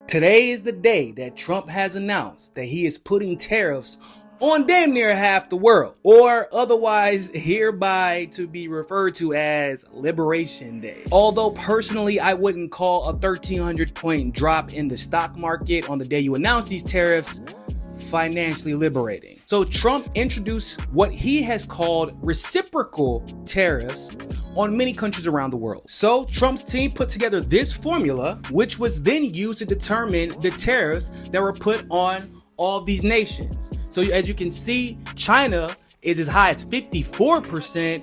Today is the day that Trump has announced that he is putting tariffs on damn near half the world, or otherwise hereby to be referred to as Liberation Day. Although personally, I wouldn't call a 1,300 point drop in the stock market on the day you announce these tariffs financially liberating. So Trump introduced what he has called reciprocal tariffs on many countries around the world. So Trump's team put together this formula, which was then used to determine the tariffs that were put on all of these nations. So as you can see, China is as high as 54%,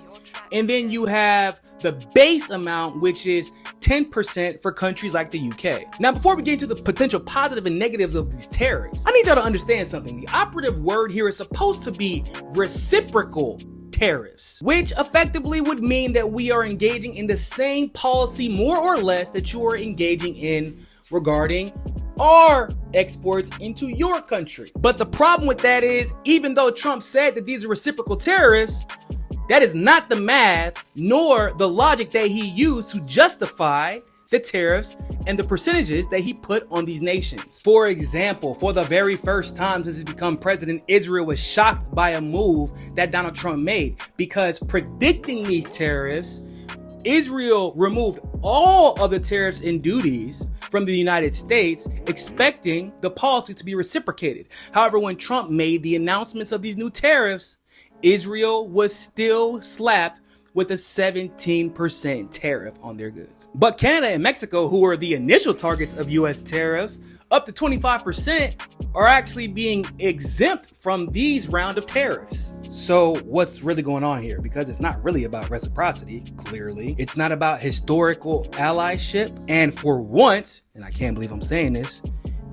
and then you have the base amount, which is 10% for countries like the UK. Now, before we get into the potential positive and negatives of these tariffs, I need y'all to understand something. The operative word here is supposed to be reciprocal tariffs, which effectively would mean that we are engaging in the same policy, more or less, that you are engaging in regarding our exports into your country. But the problem with that is, even though Trump said that these are reciprocal tariffs, that is not the math nor the logic that he used to justify the tariffs and the percentages that he put on these nations. For example, for the very first time since he's become president, Israel was shocked by a move that Donald Trump made, because predicting these tariffs, Israel removed all of the tariffs and duties from the United States, expecting the policy to be reciprocated. However, when Trump made the announcements of these new tariffs, Israel was still slapped with a 17% tariff on their goods. But Canada and Mexico, who were the initial targets of US tariffs, up to 25%, are actually being exempt from these round of tariffs. So what's really going on here? Because it's not really about reciprocity, clearly. It's not about historical allyship. And for once, and I can't believe I'm saying this,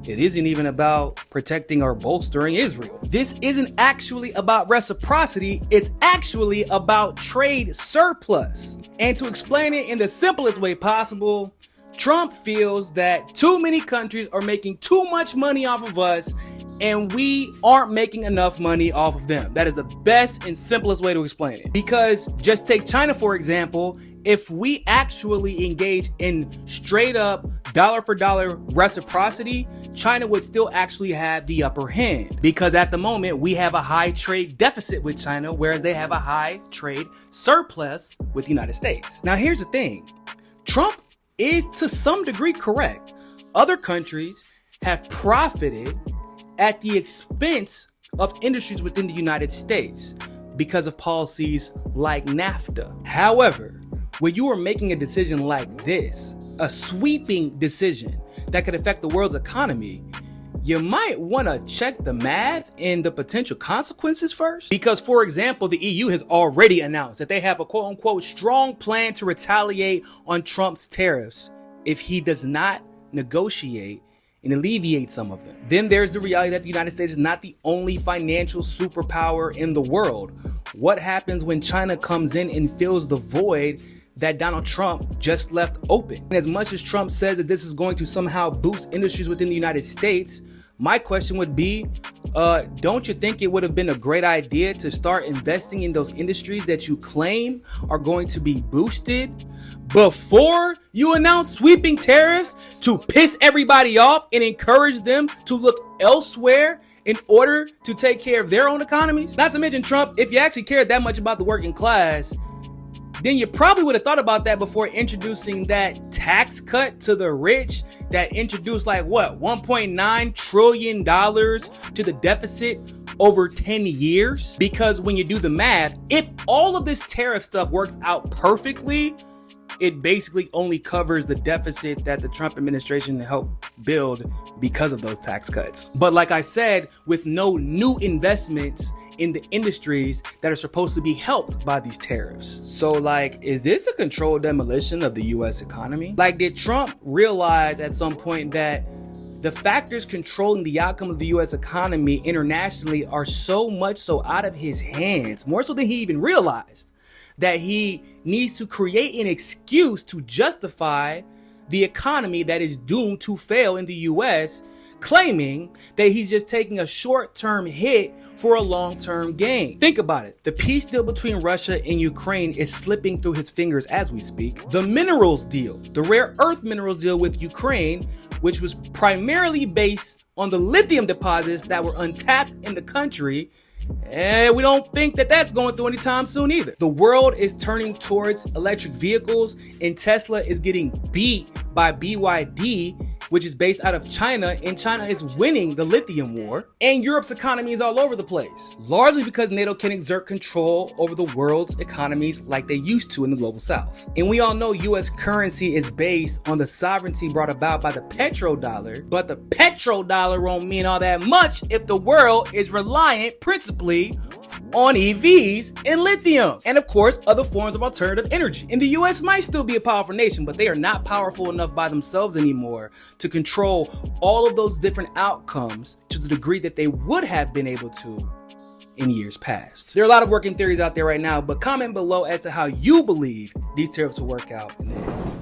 it isn't even about protecting or bolstering Israel. This isn't actually about reciprocity. It's actually about trade surplus. And to explain it in the simplest way possible, Trump feels that too many countries are making too much money off of us, and we aren't making enough money off of them. That is the best and simplest way to explain it. Because just take China, for example. If we actually engage in straight up dollar for dollar reciprocity, China would still actually have the upper hand, because at the moment we have a high trade deficit with China, whereas they have a high trade surplus with the United States. Now, here's the thing. Trump is to some degree correct. Other countries have profited at the expense of industries within the United States because of policies like NAFTA. However, when you are making a decision like this, a sweeping decision that could affect the world's economy, you might want to check the math and the potential consequences first. Because, for example, the EU has already announced that they have a quote unquote strong plan to retaliate on Trump's tariffs if he does not negotiate and alleviate some of them. Then there's the reality that the United States is not the only financial superpower in the world. What happens when China comes in and fills the void that Donald Trump just left open? And as much as Trump says that this is going to somehow boost industries within the United States, my question would be, don't you think it would have been a great idea to start investing in those industries that you claim are going to be boosted before you announce sweeping tariffs to piss everybody off and encourage them to look elsewhere in order to take care of their own economies? Not to mention, Trump, if you actually cared that much about the working class, then you probably would have thought about that before introducing that tax cut to the rich that introduced $1.9 trillion to the deficit over 10 years. Because when you do the math, if all of this tariff stuff works out perfectly, it basically only covers the deficit that the Trump administration helped build because of those tax cuts. But like I said, with no new investments in the industries that are supposed to be helped by these tariffs. So is this a controlled demolition of the US economy? Did Trump realize at some point that the factors controlling the outcome of the US economy internationally are so much so out of his hands, more so than he even realized, that he needs to create an excuse to justify the economy that is doomed to fail in the US, claiming that he's just taking a short-term hit for a long-term gain. Think about it. The peace deal between Russia and Ukraine is slipping through his fingers as we speak. The minerals deal, the rare earth minerals deal with Ukraine, which was primarily based on the lithium deposits that were untapped in the country, and we don't think that that's going through anytime soon either. The world is turning towards electric vehicles, and Tesla is getting beat by BYD, which is based out of China, and China is winning the lithium war. And Europe's economy is all over the place, largely because NATO can exert control over the world's economies like they used to in the global south. And we all know US currency is based on the sovereignty brought about by the petrodollar, but the petrodollar won't mean all that much if the world is reliant principally on EVs and lithium, and of course other forms of alternative energy. And the US might still be a powerful nation, but they are not powerful enough by themselves anymore to control all of those different outcomes to the degree that they would have been able to in years past. There are a lot of working theories out there right now, but comment below as to how you believe these tariffs will work out in the end.